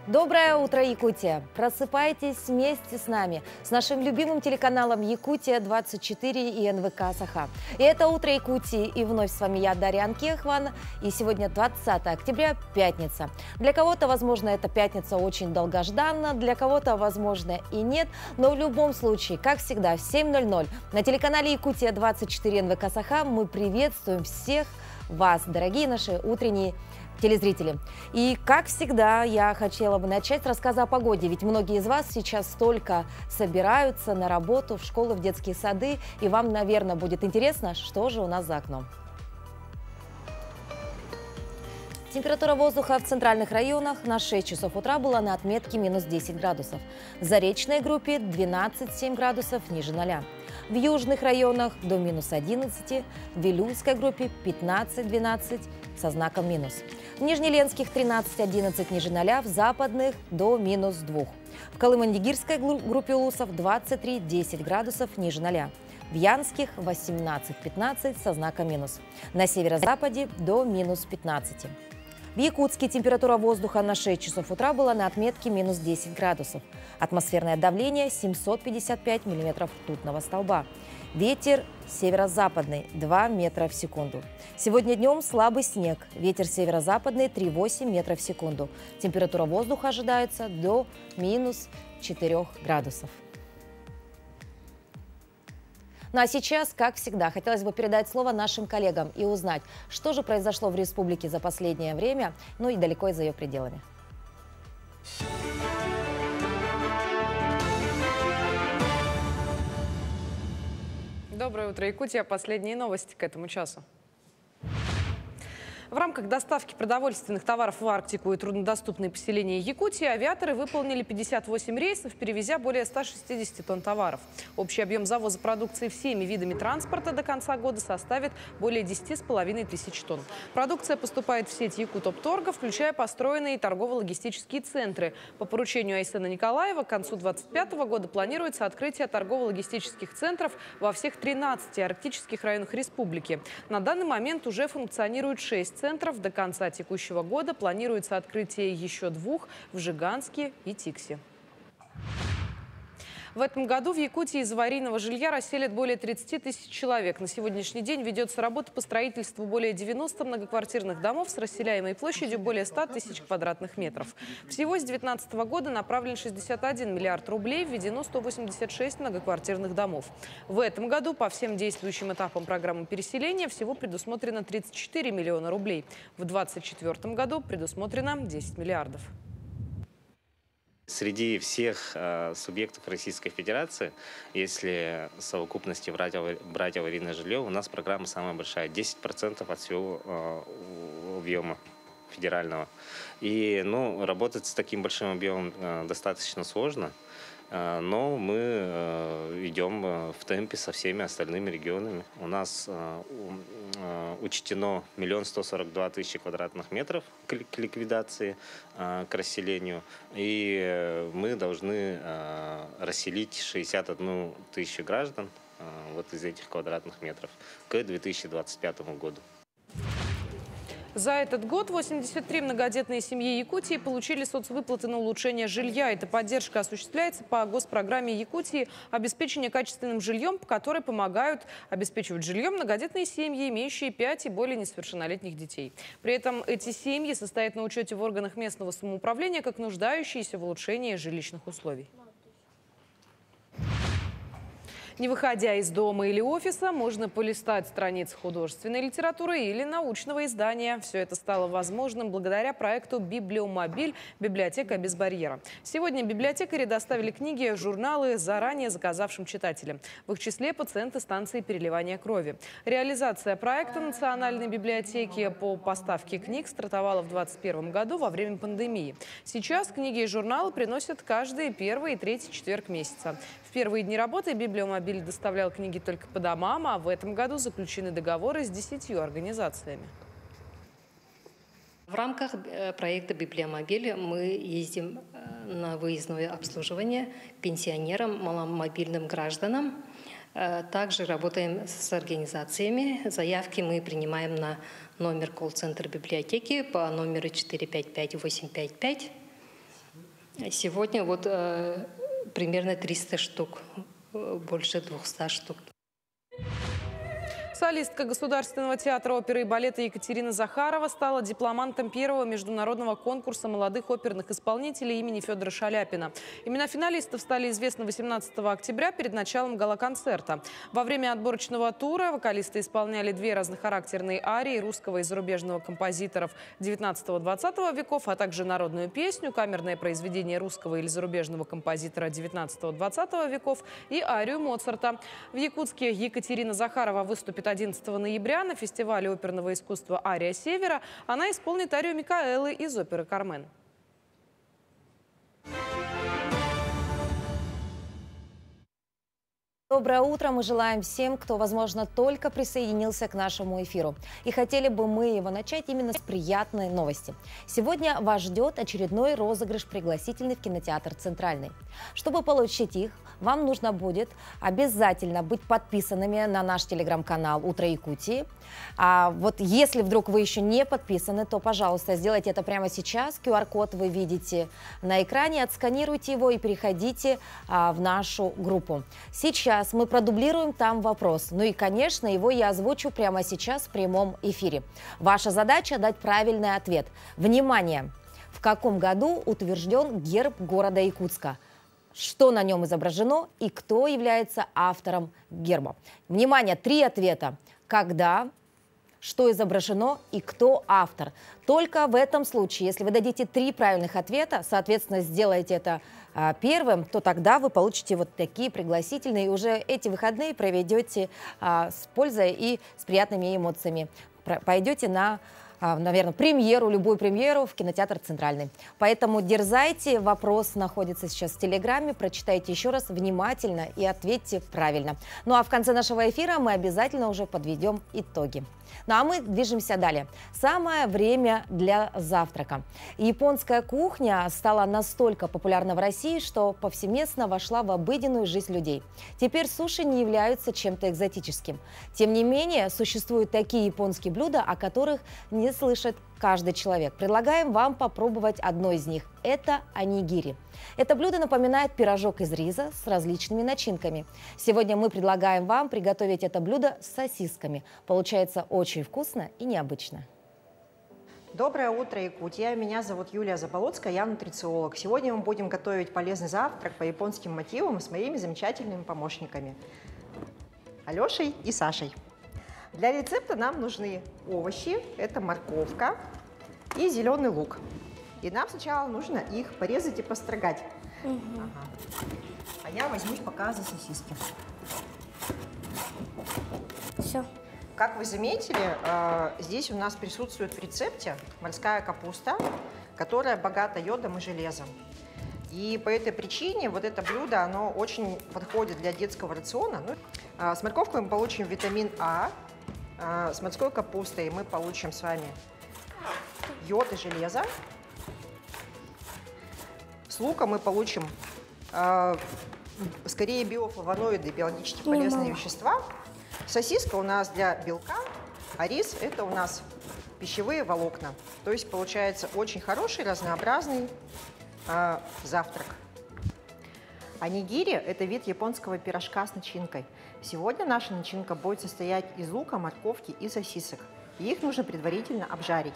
Доброе утро, Якутия! Просыпайтесь вместе с нами, с нашим любимым телеканалом «Якутия-24» и НВК «Саха». И это «Утро Якутии», и вновь с вами я, Дарья Анкехван. И сегодня 20 октября, пятница. Для кого-то, возможно, эта пятница очень долгожданна, для кого-то, возможно, и нет. Но в любом случае, как всегда, в 7:00 на телеканале «Якутия-24» НВК «Саха» мы приветствуем всех вас, дорогие наши утренние телезрители. И, как всегда, я хотела бы начать с рассказа о погоде, ведь многие из вас сейчас только собираются на работу, в школы, в детские сады, и вам, наверное, будет интересно, что же у нас за окном. Температура воздуха в центральных районах на 6 часов утра была на отметке минус 10 градусов. В Заречной группе 12,7 градусов ниже 0. В южных районах до минус 11, в Вилюйской группе 15-12 со знаком минус. В Нижнеленских 13-11 ниже 0, в западных до минус 2. В Колыман-Дигирской группе улусов 23-10 градусов ниже 0. В Янских 18-15 со знаком минус. На северо-западе до минус 15. В Якутске температура воздуха на 6 часов утра была на отметке минус 10 градусов. Атмосферное давление 755 миллиметров ртутного столба. Ветер северо-западный 2 метра в секунду. Сегодня днем слабый снег. Ветер северо-западный 3,8 метров в секунду. Температура воздуха ожидается до минус 4 градусов. Ну а сейчас, как всегда, хотелось бы передать слово нашим коллегам и узнать, что же произошло в республике за последнее время, ну и далеко и за ее пределами. Доброе утро, Якутия. Последние новости к этому часу. В рамках доставки продовольственных товаров в Арктику и труднодоступные поселения Якутии авиаторы выполнили 58 рейсов, перевезя более 160 тонн товаров. Общий объем завоза продукции всеми видами транспорта до конца года составит более 10,5 тысяч тонн. Продукция поступает в сеть Якутопторга, включая построенные торгово-логистические центры. По поручению Айсена Николаева к концу 2025 года планируется открытие торгово-логистических центров во всех 13 арктических районах республики. На данный момент уже функционируют 6 центров. До конца текущего года планируется открытие еще 2 в Жиганске и Тиксе. В этом году в Якутии из аварийного жилья расселят более 30 тысяч человек. На сегодняшний день ведется работа по строительству более 90 многоквартирных домов с расселяемой площадью более 100 тысяч квадратных метров. Всего с 2019 года направлен 61 миллиард рублей, введено 186 многоквартирных домов. В этом году по всем действующим этапам программы переселения всего предусмотрено 34 миллиона рублей. В 2024 году предусмотрено 10 миллиардов. Среди всех субъектов Российской Федерации, если в совокупности брать аварийное жилье, у нас программа самая большая, 10% от всего объема федерального. И работать с таким большим объемом достаточно сложно, но мы идем в темпе со всеми остальными регионами. У нас учтено 1 142 000 квадратных метров к ликвидации, к расселению. И мы должны расселить 61 тысячу граждан вот из этих квадратных метров к 2025 году. За этот год 83 многодетные семьи Якутии получили соцвыплаты на улучшение жилья. Эта поддержка осуществляется по госпрограмме Якутии «Обеспечение качественным жильем», по которой помогают обеспечивать жильем многодетные семьи, имеющие 5 и более несовершеннолетних детей. При этом эти семьи состоят на учете в органах местного самоуправления как нуждающиеся в улучшении жилищных условий. Не выходя из дома или офиса, можно полистать страницы художественной литературы или научного издания. Все это стало возможным благодаря проекту «Библиомобиль. Библиотека без барьера». Сегодня библиотекари доставили книги, журналы заранее заказавшим читателям. В их числе пациенты станции переливания крови. Реализация проекта Национальной библиотеки по поставке книг стартовала в 2021 году во время пандемии. Сейчас книги и журналы приносят каждый первый и третий четверг месяца. В первые дни работы «Библиомобиль» доставлял книги только по домам, а в этом году заключены договоры с 10 организациями. В рамках проекта «Библиомобиль» мы ездим на выездное обслуживание пенсионерам, маломобильным гражданам. Также работаем с организациями. Заявки мы принимаем на номер колл-центра библиотеки по номеру 455-855. Сегодня вот примерно 300 штук, больше 200 штук. Солистка Государственного театра оперы и балета Екатерина Захарова стала дипломантом первого международного конкурса молодых оперных исполнителей имени Федора Шаляпина. Имена финалистов стали известны 18 октября перед началом гала-концерта. Во время отборочного тура вокалисты исполняли две разнохарактерные арии русского и зарубежного композиторов 19-20 веков, а также народную песню, камерное произведение русского или зарубежного композитора 19-20 веков и арию Моцарта. В Якутске Екатерина Захарова выступит 11 ноября на фестивале оперного искусства «Ария Севера». Она исполнит арию Микаэлы из оперы «Кармен». Доброе утро мы желаем всем, кто, возможно, только присоединился к нашему эфиру. И хотели бы мы его начать именно с приятной новости. Сегодня вас ждет очередной розыгрыш пригласительный в кинотеатр «Центральный». Чтобы получить их, вам нужно будет обязательно быть подписанными на наш телеграм-канал «Утро Якутии». А вот если вдруг вы еще не подписаны, то, пожалуйста, сделайте это прямо сейчас. QR-код вы видите на экране, отсканируйте его и переходите в нашу группу. Сейчас мы продублируем там вопрос. Ну и, конечно, его я озвучу прямо сейчас в прямом эфире. Ваша задача – дать правильный ответ. Внимание! В каком году утвержден герб города Якутска? Что на нем изображено и кто является автором герба? Внимание, 3 ответа. Когда, что изображено и кто автор. Только в этом случае, если вы дадите 3 правильных ответа, соответственно, сделаете это первым, то тогда вы получите вот такие пригласительные. И уже эти выходные проведете с пользой и с приятными эмоциями. Пойдете на, наверное, премьеру, любую премьеру в кинотеатр «Центральный». Поэтому дерзайте, вопрос находится сейчас в Телеграме, прочитайте еще раз внимательно и ответьте правильно. Ну а в конце нашего эфира мы обязательно уже подведем итоги. Ну а мы движемся далее. Самое время для завтрака. Японская кухня стала настолько популярна в России, что повсеместно вошла в обыденную жизнь людей. Теперь суши не являются чем-то экзотическим. Тем не менее, существуют такие японские блюда, о которых не слышит каждый человек. Предлагаем вам попробовать одно из них. Это онигири. Это блюдо напоминает пирожок из риса с различными начинками. Сегодня мы предлагаем вам приготовить это блюдо с сосисками. Получается очень вкусно и необычно. Доброе утро, Якутия. Меня зовут Юлия Заболоцкая, я нутрициолог. Сегодня мы будем готовить полезный завтрак по японским мотивам с моими замечательными помощниками Алешей и Сашей. Для рецепта нам нужны овощи, это морковка и зеленый лук. И нам сначала нужно их порезать и построгать. Ага. А я возьмусь пока за сосиски. Все. Как вы заметили, здесь у нас присутствует в рецепте морская капуста, которая богата йодом и железом. И по этой причине вот это блюдо, оно очень подходит для детского рациона. С морковкой мы получим витамин А, с морской капустой мы получим с вами йод и железо. С луком мы получим скорее биофлавоноиды, биологически полезные вещества. Сосиска у нас для белка, а рис – это у нас пищевые волокна. То есть получается очень хороший, разнообразный завтрак. Онигири – это вид японского пирожка с начинкой. Сегодня наша начинка будет состоять из лука, морковки и сосисок. И их нужно предварительно обжарить.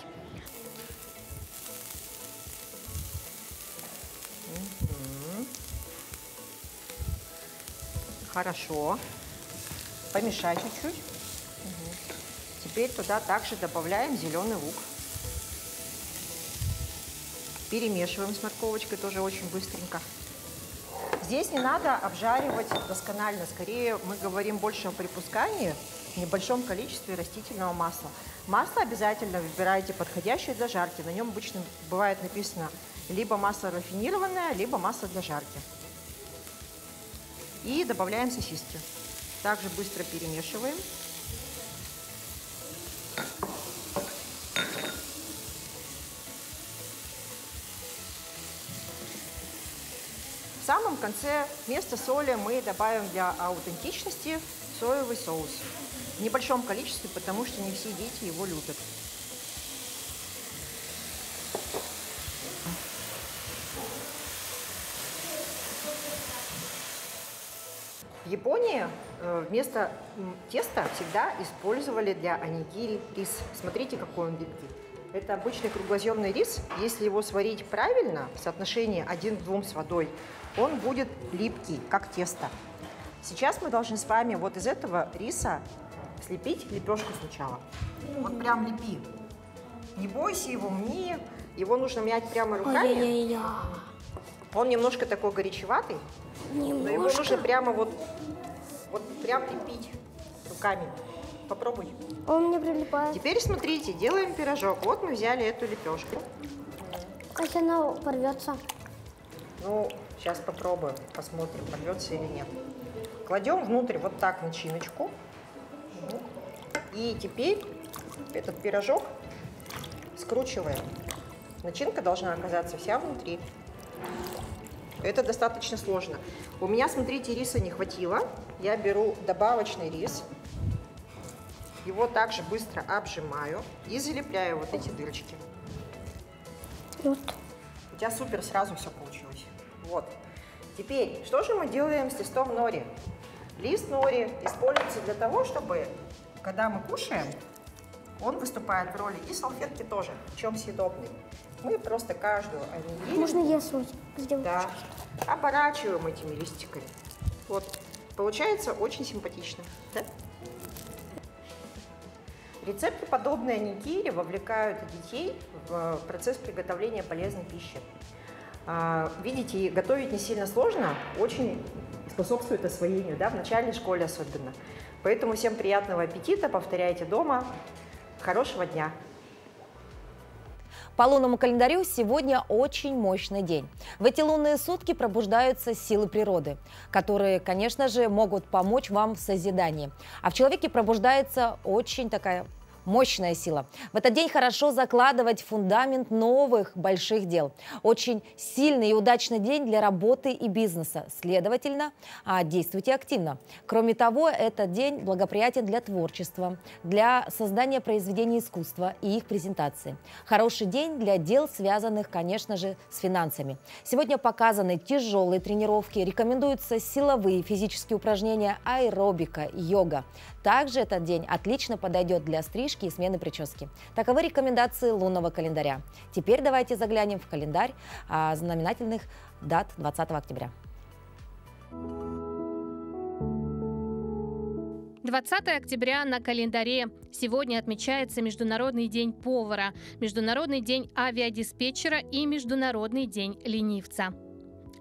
Хорошо. Помешать чуть-чуть. Теперь туда также добавляем зеленый лук. Перемешиваем с морковочкой тоже очень быстренько. Здесь не надо обжаривать досконально. Скорее мы говорим больше о припускании в небольшом количестве растительного масла. Масло обязательно выбирайте подходящее для жарки. На нем обычно бывает написано либо масло рафинированное, либо масло для жарки. И добавляем сосиски. Также быстро перемешиваем. В самом конце вместо соли мы добавим для аутентичности соевый соус. В небольшом количестве, потому что не все дети его любят. В Японии вместо теста всегда использовали для онигири рис. Смотрите, какой он липкий. Это обычный круглоземный рис. Если его сварить правильно, в соотношении 1 к 2 с водой, он будет липкий, как тесто. Сейчас мы должны с вами вот из этого риса слепить лепешку сначала. Вот прям лепи. Не бойся его, мни. Его нужно мять прямо руками. Он немножко такой горячеватый, но его нужно прямо вот прям лепить руками. Попробуй. Он мне прилипает. Теперь смотрите, делаем пирожок. Вот мы взяли эту лепешку. Если она порвется. Ну, сейчас попробуем, посмотрим, порвется или нет. Кладем внутрь вот так начиночку. И теперь этот пирожок скручиваем. Начинка должна оказаться вся внутри. Это достаточно сложно. У меня, смотрите, риса не хватило. Я беру добавочный рис. Его также быстро обжимаю и залепляю вот эти дырочки. Вот. У тебя супер сразу все получилось. Вот. Теперь, что же мы делаем с листом нори? Лист нори используется для того, чтобы, когда мы кушаем, он выступает в роли и салфетки тоже, причем съедобный. Мы просто каждую онигири... Можно я свой сделаю? Да. Оборачиваем этими листиками. Вот. Получается очень симпатично. Да? Рецепты, подобные онигири, вовлекают детей в процесс приготовления полезной пищи. Видите, готовить не сильно сложно, очень способствует освоению, да, в начальной школе особенно. Поэтому всем приятного аппетита, повторяйте дома. Хорошего дня! По лунному календарю сегодня очень мощный день. В эти лунные сутки пробуждаются силы природы, которые, конечно же, могут помочь вам в созидании. А в человеке пробуждается очень такая мощная сила. В этот день хорошо закладывать фундамент новых больших дел. Очень сильный и удачный день для работы и бизнеса. Следовательно, действуйте активно. Кроме того, этот день благоприятен для творчества, для создания произведений искусства и их презентации. Хороший день для дел, связанных, конечно же, с финансами. Сегодня показаны тяжелые тренировки, рекомендуются силовые физические упражнения, аэробика, йога. Также этот день отлично подойдет для стрижки и смены прически. Таковы рекомендации лунного календаря. Теперь давайте заглянем в календарь знаменательных дат 20 октября. 20 октября на календаре. Сегодня отмечается Международный день повара, Международный день авиадиспетчера и Международный день ленивца.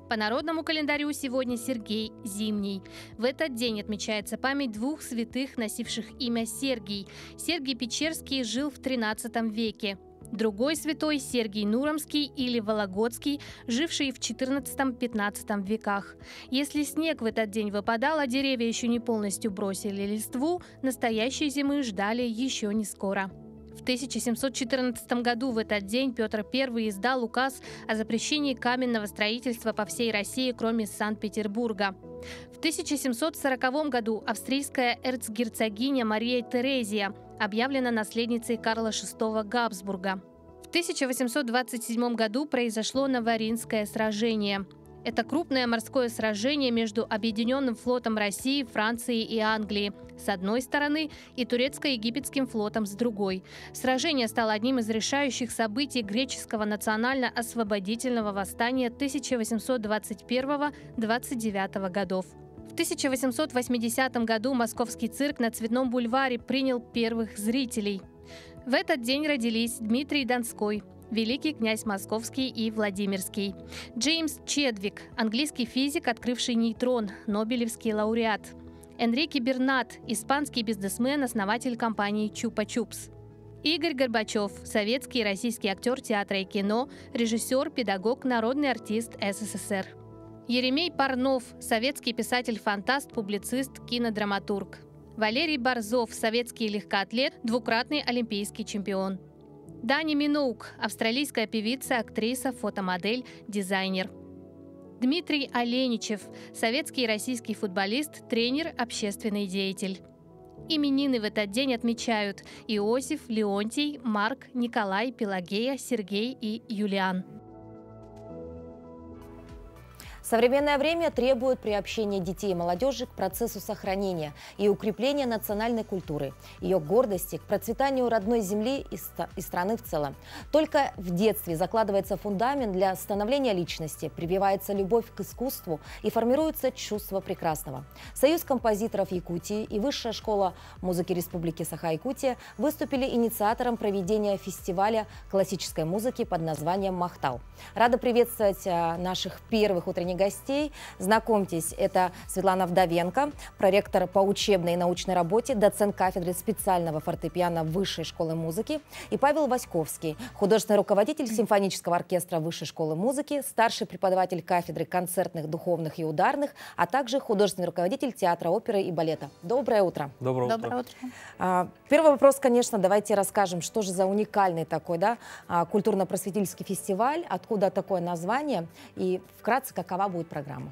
По народному календарю сегодня Сергей Зимний. В этот день отмечается память двух святых, носивших имя Сергий. Сергий Печерский жил в XIII веке. Другой святой – Сергий Нуромский или Вологодский, живший в XIV-XV веках. Если снег в этот день выпадал, а деревья еще не полностью бросили листву, настоящей зимы ждали еще не скоро. В 1714 году в этот день Петр I издал указ о запрещении каменного строительства по всей России, кроме Санкт-Петербурга. В 1740 году австрийская эрцгерцогиня Мария Терезия объявлена наследницей Карла VI Габсбурга. В 1827 году произошло Новоринское сражение. Это крупное морское сражение между Объединенным флотом России, Франции и Англии с одной стороны и турецко-египетским флотом с другой. Сражение стало одним из решающих событий греческого национально-освободительного восстания 1821-29 годов. В 1880 году Московский цирк на Цветном бульваре принял первых зрителей. В этот день родились Дмитрий Донской, великий князь Московский и Владимирский; Джеймс Чедвик, английский физик, открывший нейтрон, нобелевский лауреат; Энрике Бернат, испанский бизнесмен, основатель компании «Чупа-Чупс». Игорь Горбачев, советский и российский актер театра и кино, режиссер, педагог, народный артист СССР. Еремей Парнов, советский писатель-фантаст, публицист, кинодраматург. Валерий Борзов, советский легкоатлет, двукратный олимпийский чемпион. Дани Миноук, австралийская певица, актриса, фотомодель, дизайнер. Дмитрий Оленичев, советский и российский футболист, тренер, общественный деятель. Именины в этот день отмечают Иосиф, Леонтий, Марк, Николай, Пелагея, Сергей и Юлиан. Современное время требует приобщения детей и молодежи к процессу сохранения и укрепления национальной культуры, ее гордости, к процветанию родной земли и страны в целом. Только в детстве закладывается фундамент для становления личности, прививается любовь к искусству и формируется чувство прекрасного. Союз композиторов Якутии и Высшая школа музыки Республики Саха-Якутия выступили инициатором проведения фестиваля классической музыки под названием «Махтал». Рада приветствовать наших первых утренних гостей. Знакомьтесь, это Светлана Вдовенко, проректор по учебной и научной работе, доцент кафедры специального фортепиано Высшей школы музыки, и Павел Васьковский, художественный руководитель симфонического оркестра Высшей школы музыки, старший преподаватель кафедры концертных, духовных и ударных, а также художественный руководитель театра оперы и балета. Доброе утро. Доброе утро. Первый вопрос, конечно, давайте расскажем, что же за уникальный такой, да, культурно-просветительский фестиваль, откуда такое название и вкратце, какова будет программа?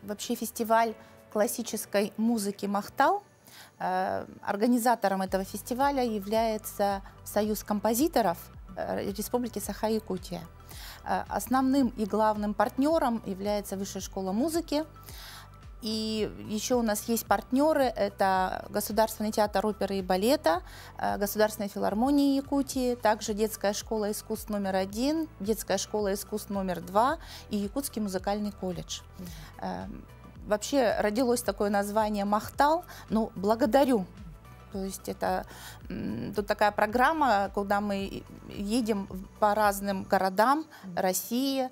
Вообще фестиваль классической музыки «Махтал». Организатором этого фестиваля является Союз композиторов Республики Саха-Якутия. Основным и главным партнером является Высшая школа музыки. И еще у нас есть партнеры, это Государственный театр оперы и балета, Государственная филармония Якутии, также Детская школа искусств №1, Детская школа искусств №2 и Якутский музыкальный колледж. Вообще родилось такое название «Махтал», ну, благодарю. То есть это тут такая программа, куда мы едем по разным городам России,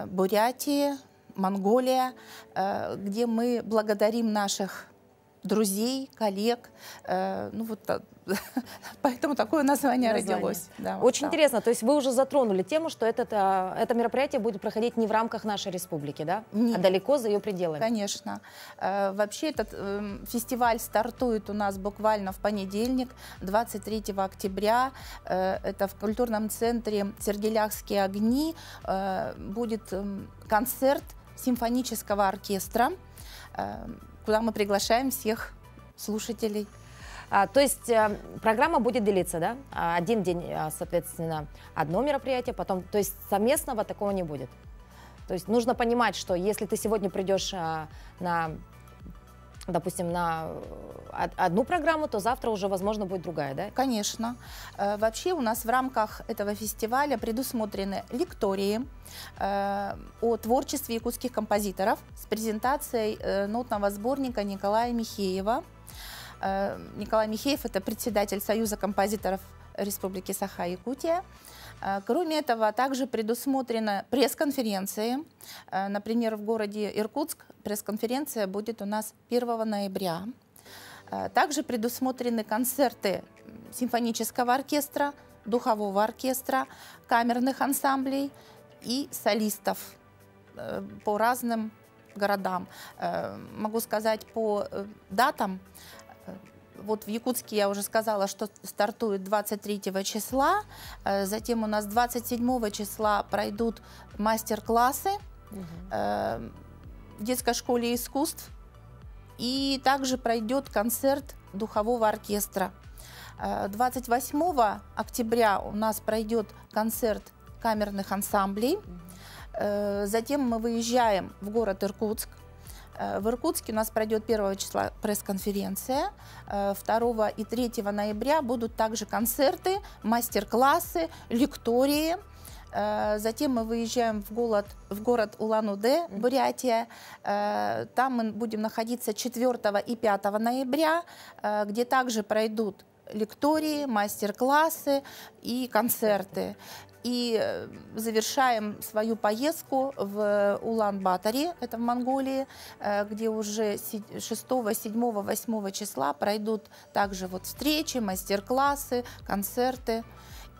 Бурятии, Монголия, где мы благодарим наших друзей, коллег. Ну, вот, поэтому такое название родилось. Да, очень интересно. То есть вы уже затронули тему, что это мероприятие будет проходить не в рамках нашей республики, да? Нет. А далеко за ее пределами. Конечно. Вообще этот фестиваль стартует у нас буквально в понедельник, 23 октября. Это в культурном центре «Сергеляхские огни». Будет концерт симфонического оркестра, куда мы приглашаем всех слушателей. То есть программа будет делиться, да? Один день, соответственно, одно мероприятие, потом, то есть совместного такого не будет. То есть нужно понимать, что если ты сегодня придешь допустим, на одну программу, то завтра уже, возможно, будет другая, да? Конечно. Вообще у нас в рамках этого фестиваля предусмотрены лектории о творчестве якутских композиторов с презентацией нотного сборника Николая Михеева. Николай Михеев – это председатель Союза композиторов Республики Саха-Якутия. Кроме этого, также предусмотрены пресс-конференции. Например, в городе Иркутск пресс-конференция будет у нас 1 ноября. Также предусмотрены концерты симфонического оркестра, духового оркестра, камерных ансамблей и солистов по разным городам. Могу сказать по датам. Вот в Якутске я уже сказала, что стартует 23 числа, затем у нас 27 числа пройдут мастер-классы в Детской школе искусств, и также пройдет концерт духового оркестра. 28 октября у нас пройдет концерт камерных ансамблей, затем мы выезжаем в город Иркутск. В Иркутске у нас пройдет 1 числа пресс-конференция, 2 и 3 ноября будут также концерты, мастер-классы, лектории. Затем мы выезжаем в город Улан-Удэ, Бурятия. Там мы будем находиться 4 и 5 ноября, где также пройдут лектории, мастер-классы и концерты. И завершаем свою поездку в Улан-Баторе, это в Монголии, где уже 6, 7, 8 числа пройдут также вот встречи, мастер-классы, концерты.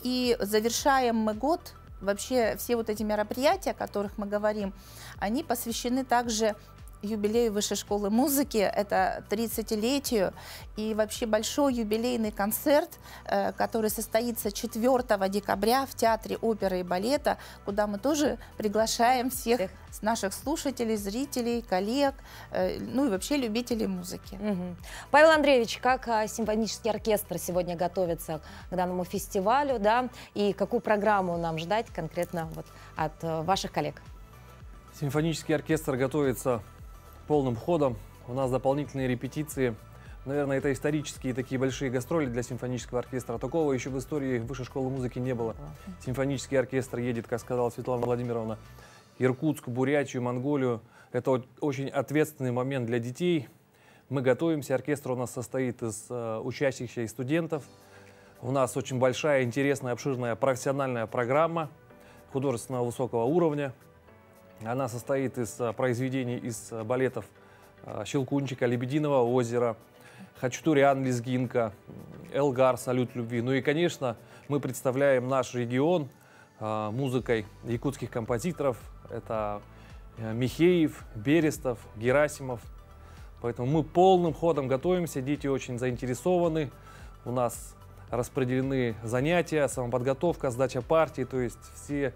И завершаем мы год, вообще все вот эти мероприятия, о которых мы говорим, они посвящены также юбилею Высшей школы музыки, это 30-летию, и вообще большой юбилейный концерт, который состоится 4 декабря в Театре оперы и балета, куда мы тоже приглашаем всех наших слушателей, зрителей, коллег, ну и вообще любителей музыки. Павел Андреевич, как симфонический оркестр сегодня готовится к данному фестивалю, да, и какую программу нам ждать конкретно вот от ваших коллег? Симфонический оркестр готовится полным ходом. У нас дополнительные репетиции. Наверное, это исторические такие большие гастроли для симфонического оркестра. Такого еще в истории Высшей школы музыки не было. Симфонический оркестр едет, как сказала Светлана Владимировна, Иркутск, Бурятию, Монголию. Это очень ответственный момент для детей. Мы готовимся. Оркестр у нас состоит из учащихся и студентов. У нас очень большая, интересная, обширная профессиональная программа художественного высокого уровня. Она состоит из произведений из балетов «Щелкунчика», «Лебединого озера», «Хачатурян», «Лезгинка», «Элгар», «Салют любви». Ну и, конечно, мы представляем наш регион музыкой якутских композиторов. Это Михеев, Берестов, Герасимов. Поэтому мы полным ходом готовимся, дети очень заинтересованы. У нас распределены занятия, самоподготовка, сдача партий, то есть все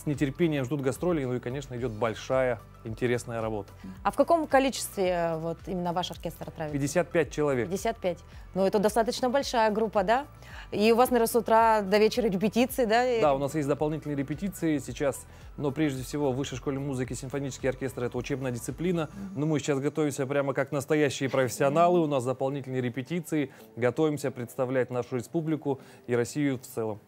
с нетерпением ждут гастролей, ну и, конечно, идет большая, интересная работа. А в каком количестве вот именно ваш оркестр отправится? 55 человек. 55. Ну, это достаточно большая группа, да? И у вас, наверное, с утра до вечера репетиции, да? Да, у нас есть дополнительные репетиции сейчас, но прежде всего в Высшей школе музыки симфонический оркестр — это учебная дисциплина. Но мы сейчас готовимся прямо как настоящие профессионалы, у нас дополнительные репетиции, готовимся представлять нашу республику и Россию в целом.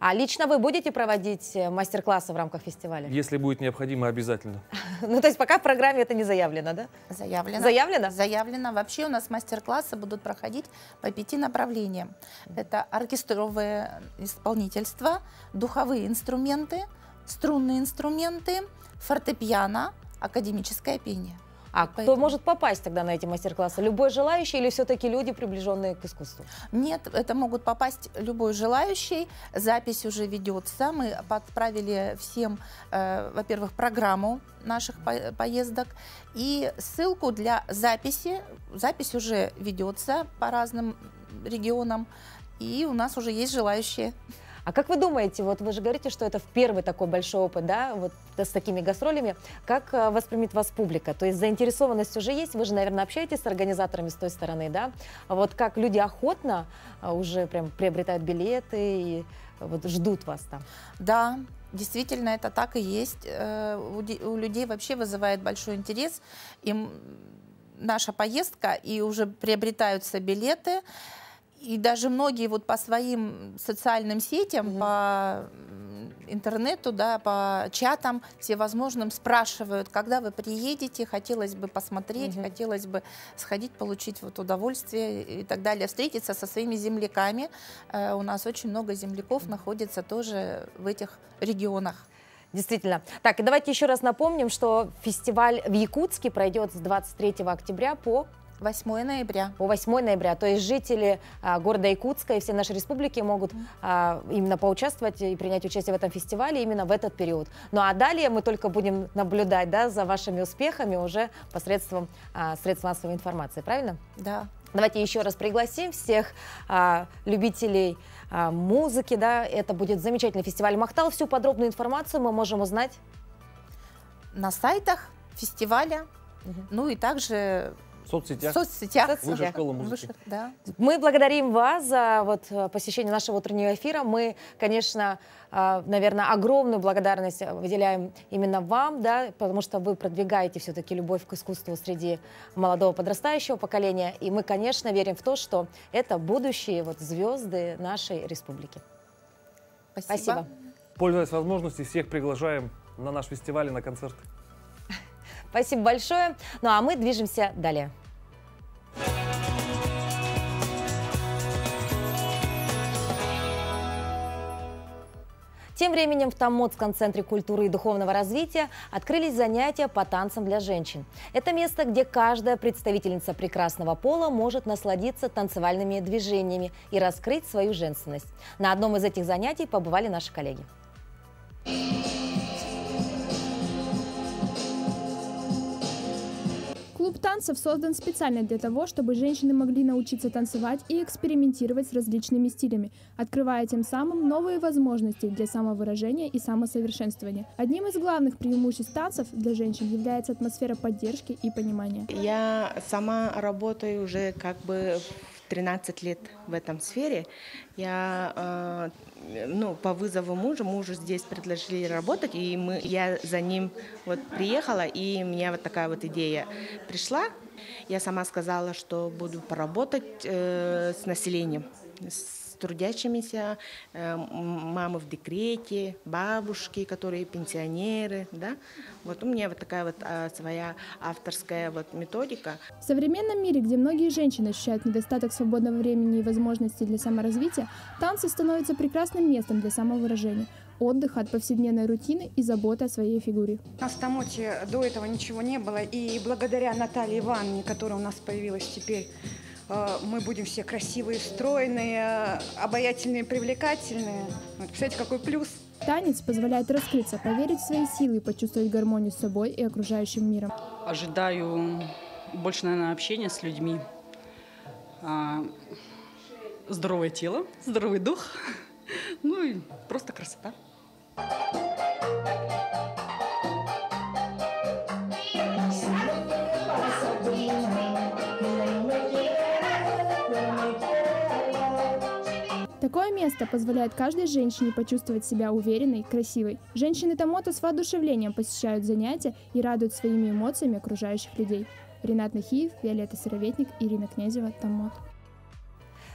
А лично вы будете проводить мастер-классы в рамках фестиваля? Если будет необходимо, обязательно. Ну, то есть пока в программе это не заявлено, да? Заявлено. Заявлено? Заявлено. Вообще у нас мастер-классы будут проходить по 5 направлениям. Это оркестровое исполнительство, духовые инструменты, струнные инструменты, фортепиано, академическое пение. А кто может попасть тогда на эти мастер-классы? Любой желающий или все-таки люди, приближенные к искусству? Нет, это могут попасть любой желающий. Запись уже ведется. Мы отправили всем, во-первых, программу наших поездок и ссылку для записи. Запись уже ведется по разным регионам, и у нас уже есть желающие. А как вы думаете, вот вы же говорите, что это первый такой большой опыт, да, вот с такими гастролями, как воспримет вас публика? То есть заинтересованность уже есть, вы же, наверное, общаетесь с организаторами с той стороны, да? А вот как люди охотно уже прям приобретают билеты и вот ждут вас там? Да, действительно, это так и есть. У людей вообще вызывает большой интерес. Им наша поездка, и уже приобретаются билеты. И даже многие вот по своим социальным сетям, по интернету, да, по чатам всевозможным спрашивают, когда вы приедете, хотелось бы посмотреть, хотелось бы сходить, получить вот удовольствие и так далее, встретиться со своими земляками. У нас очень много земляков находится тоже в этих регионах. Действительно. Так, и давайте еще раз напомним, что фестиваль в Якутске пройдет с 23 октября по 8 ноября. По 8 ноября. То есть жители города Якутска и всей нашей республики могут именно поучаствовать и принять участие в этом фестивале именно в этот период. Ну а далее мы только будем наблюдать, да, за вашими успехами уже посредством средств массовой информации. Правильно? Да. Давайте еще раз пригласим всех любителей музыки. Да. Это будет замечательный фестиваль Махтал. Всю подробную информацию мы можем узнать на сайтах фестиваля, ну и также в соцсетях. Высшей школы музыки. Да. Мы благодарим вас за вот посещение нашего утреннего эфира. Мы, конечно, наверное, огромную благодарность выделяем именно вам, да, потому что вы продвигаете все-таки любовь к искусству среди молодого подрастающего поколения. И мы, конечно, верим в то, что это будущие вот звезды нашей республики. Спасибо. Пользуясь возможностью, всех приглашаем на наш фестиваль и на концерты. Спасибо большое. Ну а мы движемся далее. Тем временем в Томмотском центре культуры и духовного развития открылись занятия по танцам для женщин. Это место, где каждая представительница прекрасного пола может насладиться танцевальными движениями и раскрыть свою женственность. На одном из этих занятий побывали наши коллеги. Клуб танцев создан специально для того, чтобы женщины могли научиться танцевать и экспериментировать с различными стилями, открывая тем самым новые возможности для самовыражения и самосовершенствования. Одним из главных преимуществ танцев для женщин является атмосфера поддержки и понимания. Я сама работаю уже как бы 13 лет в этом сфере. Я по вызову мужу здесь предложили работать, и я за ним приехала, и у меня такая идея пришла. Я сама сказала, что буду поработать с населением, с трудящимися, мамы в декрете, бабушки, которые пенсионеры. Да? У меня такая своя авторская методика. В современном мире, где многие женщины ощущают недостаток свободного времени и возможностей для саморазвития, танцы становятся прекрасным местом для самовыражения, отдыха от повседневной рутины и заботы о своей фигуре. У нас в Томоте до этого ничего не было, и благодаря Наталье Ивановне, которая у нас появилась теперь, мы будем все красивые, стройные, обаятельные, привлекательные. Представляете, какой плюс. Танец позволяет раскрыться, поверить в свои силы и почувствовать гармонию с собой и окружающим миром. Ожидаю больше, наверное, общения с людьми. Здоровое тело, здоровый дух, и просто красота. Такое место позволяет каждой женщине почувствовать себя уверенной, красивой. Женщины Томота с воодушевлением посещают занятия и радуют своими эмоциями окружающих людей. Ринат Нахиев, Виолетта Сыроветник, Ирина Князева, Томот.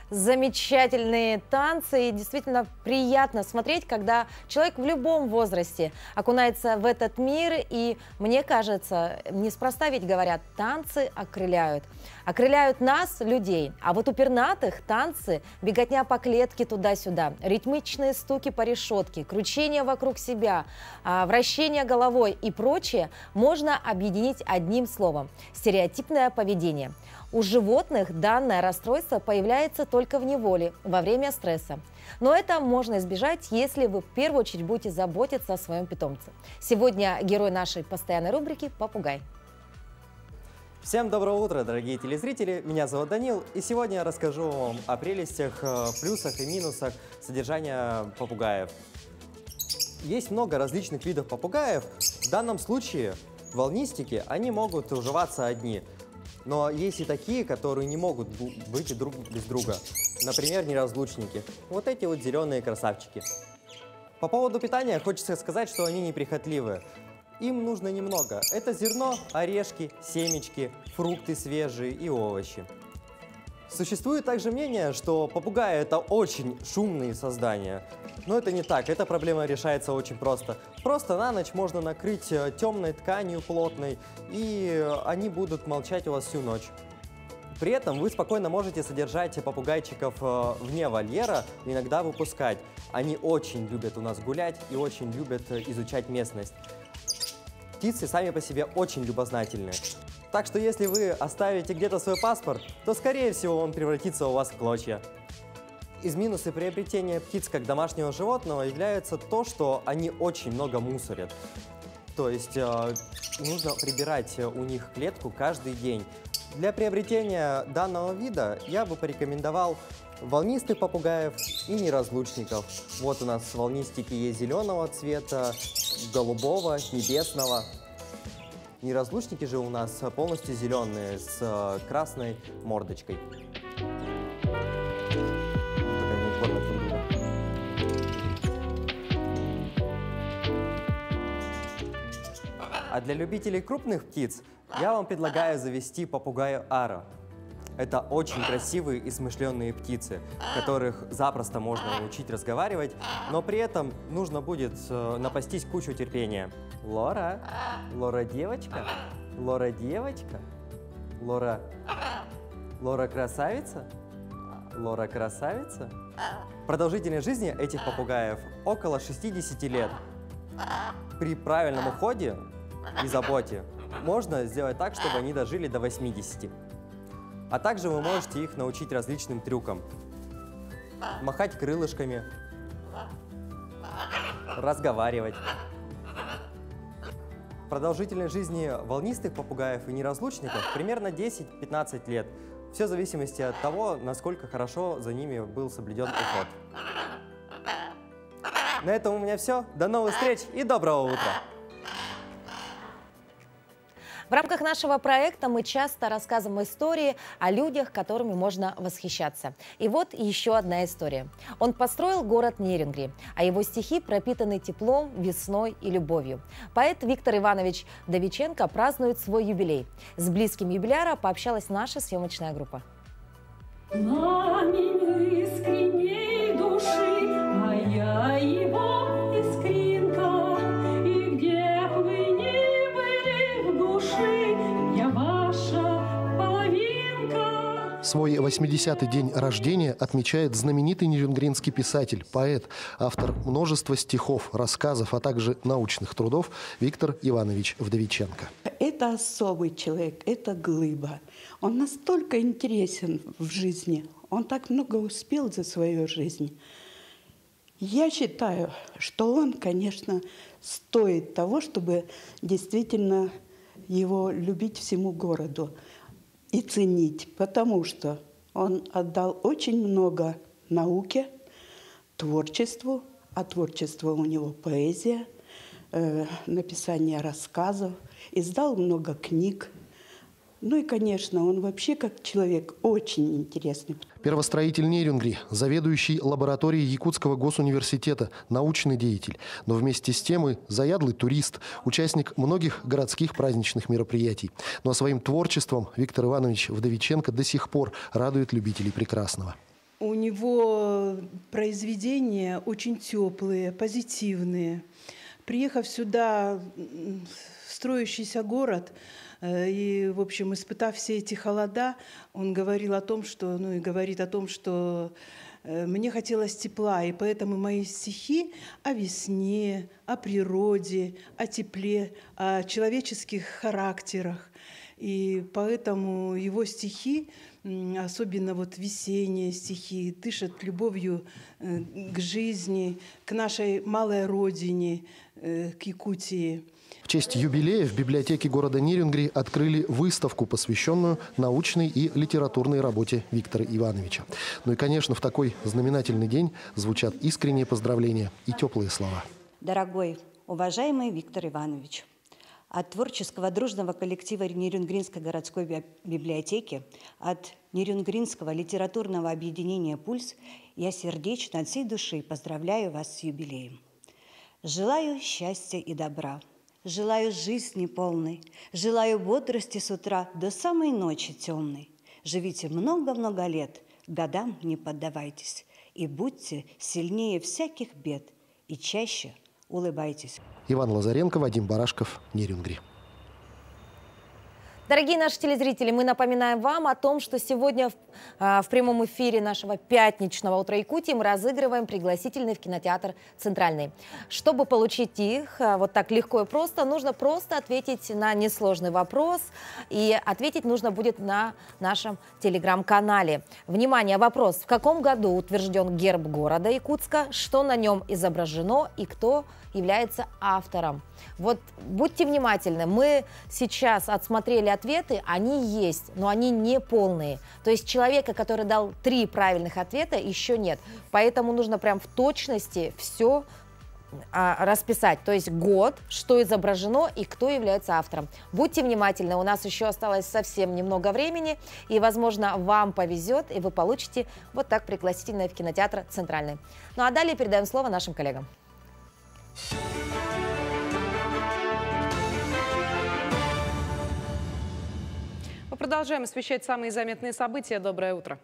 Замечательные танцы, и действительно приятно смотреть, когда человек в любом возрасте окунается в этот мир, и мне кажется, неспроста ведь говорят, танцы окрыляют. Окрыляют нас, людей, а вот у пернатых танцы, беготня по клетке туда-сюда, ритмичные стуки по решетке, кручение вокруг себя, вращение головой и прочее можно объединить одним словом – стереотипное поведение. У животных данное расстройство появляется только в неволе, во время стресса. Но это можно избежать, если вы в первую очередь будете заботиться о своем питомце. Сегодня герой нашей постоянной рубрики «Попугай». Всем доброго утра, дорогие телезрители! Меня зовут Данил, и сегодня я расскажу вам о прелестях, плюсах и минусах содержания попугаев. Есть много различных видов попугаев. В данном случае волнистики, они могут уживаться одни. Но есть и такие, которые не могут быть друг без друга. Например, неразлучники. Вот эти вот зеленые красавчики. По поводу питания хочется сказать, что они неприхотливые. Им нужно немного. Это зерно, орешки, семечки, фрукты свежие и овощи. Существует также мнение, что попугаи – это очень шумные создания. Но это не так, эта проблема решается очень просто. Просто на ночь можно накрыть темной тканью плотной, и они будут молчать у вас всю ночь. При этом вы спокойно можете содержать попугайчиков вне вольера, иногда выпускать. Они очень любят у нас гулять и очень любят изучать местность. Птицы сами по себе очень любознательные. Так что если вы оставите где-то свой паспорт, то скорее всего он превратится у вас в клочья. Из минусов приобретения птиц как домашнего животного является то, что они очень много мусорят. То есть нужно прибирать у них клетку каждый день. Для приобретения данного вида я бы порекомендовал волнистых попугаев и неразлучников. Вот у нас волнистики есть зеленого цвета, голубого, небесного. Неразлучники же у нас полностью зеленые, с красной мордочкой. А для любителей крупных птиц я вам предлагаю завести попугая Ара. Это очень красивые и смышленые птицы, которых запросто можно научить разговаривать, но при этом нужно будет напастись кучу терпения. Лора? Лора девочка? Лора девочка? Лора? Лора красавица? Лора красавица? Продолжительность жизни этих попугаев около 60 лет. При правильном уходе и заботе можно сделать так, чтобы они дожили до 80. А также вы можете их научить различным трюкам. Махать крылышками, разговаривать. Продолжительность жизни волнистых попугаев и неразлучников примерно 10-15 лет. Все в зависимости от того, насколько хорошо за ними был соблюден уход. На этом у меня все. До новых встреч и доброго утра! В рамках нашего проекта мы часто рассказываем истории о людях, которыми можно восхищаться. И вот еще одна история. Он построил город Нерюнгри, а его стихи пропитаны теплом, весной и любовью. Поэт Виктор Иванович Вдовиченко празднует свой юбилей. С близким юбиляра пообщалась наша съемочная группа. Пламень искренней души, а я его искринка, и где б вы ни были в душе, я ваша половинка. Свой 80-й день рождения отмечает знаменитый нерюнгринский писатель, поэт, автор множества стихов, рассказов, а также научных трудов Виктор Иванович Вдовиченко. Это особый человек, это глыба. Он настолько интересен в жизни, он так много успел за свою жизнь. Я считаю, что он, конечно, стоит того, чтобы действительно его любить всему городу и ценить, потому что он отдал очень много науке, творчеству, а творчество у него поэзия, написание рассказов, издал много книг. Ну и, конечно, он вообще как человек очень интересный. Первостроитель Нерюнгри, заведующий лабораторией Якутского госуниверситета, научный деятель, но вместе с тем и заядлый турист, участник многих городских праздничных мероприятий. Но своим творчеством Виктор Иванович Вдовиченко до сих пор радует любителей прекрасного. У него произведения очень теплые, позитивные. Приехав сюда, в строящийся город, и, в общем, испытав все эти холода, он говорил о том, что, и говорит о том, что мне хотелось тепла, и поэтому мои стихи о весне, о природе, о тепле, о человеческих характерах. И поэтому его стихи, особенно вот весенние стихи, дышат любовью к жизни, к нашей малой родине, к Якутии. В честь юбилея в библиотеке города Нерюнгри открыли выставку, посвященную научной и литературной работе Виктора Ивановича. Ну и, конечно, в такой знаменательный день звучат искренние поздравления и теплые слова. Дорогой, уважаемый Виктор Иванович, от творческого дружного коллектива Нерюнгринской городской библиотеки, от Нерюнгринского литературного объединения «Пульс» я сердечно от всей души поздравляю вас с юбилеем. Желаю счастья и добра. Желаю жизни полной, желаю бодрости с утра до самой ночи темной. Живите много-много лет, годам не поддавайтесь, и будьте сильнее всяких бед, и чаще улыбайтесь. Иван Лазаренко, Вадим Барашков, Нерюнгри. Дорогие наши телезрители, мы напоминаем вам о том, что сегодня в прямом эфире нашего пятничного «Утра Якутии» мы разыгрываем пригласительные в кинотеатр «Центральный». Чтобы получить их вот так легко и просто, нужно просто ответить на несложный вопрос. И ответить нужно будет на нашем телеграм-канале. Внимание, вопрос. В каком году утвержден герб города Якутска? Что на нем изображено и кто является автором? Вот будьте внимательны, мы сейчас отсмотрели ответы, они есть, но они не полные. То есть человека, который дал 3 правильных ответа, еще нет. Поэтому нужно прям в точности все расписать. То есть год, что изображено и кто является автором. Будьте внимательны, у нас еще осталось совсем немного времени, и, возможно, вам повезет, и вы получите вот так пригласительное в кинотеатр «Центральный». Ну а далее передаем слово нашим коллегам. Мы продолжаем освещать самые заметные события. Доброе утро.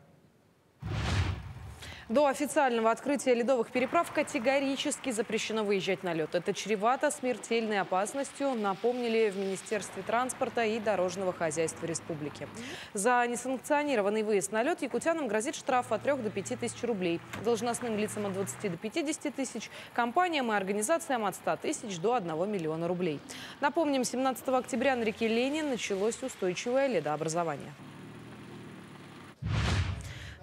До официального открытия ледовых переправ категорически запрещено выезжать на лед. Это чревато смертельной опасностью, напомнили в Министерстве транспорта и дорожного хозяйства республики. За несанкционированный выезд на лед якутянам грозит штраф от 3 до 5 тысяч рублей. Должностным лицам от 20 до 50 тысяч, компаниям и организациям от 100 тысяч до 1 миллиона рублей. Напомним, 17 октября на реке Ленин началось устойчивое ледообразование.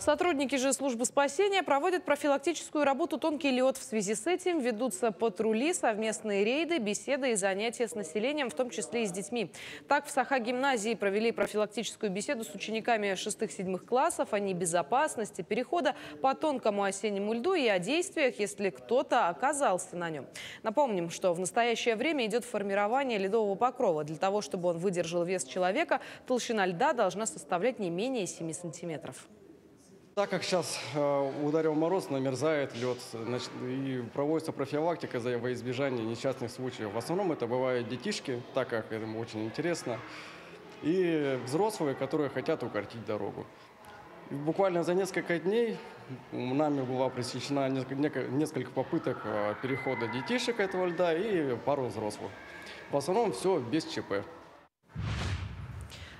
Сотрудники же службы спасения проводят профилактическую работу «Тонкий лед». В связи с этим ведутся патрули, совместные рейды, беседы и занятия с населением, в том числе и с детьми. Так, в Саха-гимназии провели профилактическую беседу с учениками 6-7 классов о небезопасности перехода по тонкому осеннему льду и о действиях, если кто-то оказался на нем. Напомним, что в настоящее время идет формирование ледового покрова. Для того, чтобы он выдержал вес человека, толщина льда должна составлять не менее 7 сантиметров. Так как сейчас ударил мороз, намерзает лед, значит, и проводится профилактика во избежание несчастных случаев. В основном это бывают детишки, так как это очень интересно, и взрослые, которые хотят укоротить дорогу. И буквально за несколько дней нами была пресечена несколько попыток перехода детишек этого льда и пару взрослых. В основном все без ЧП.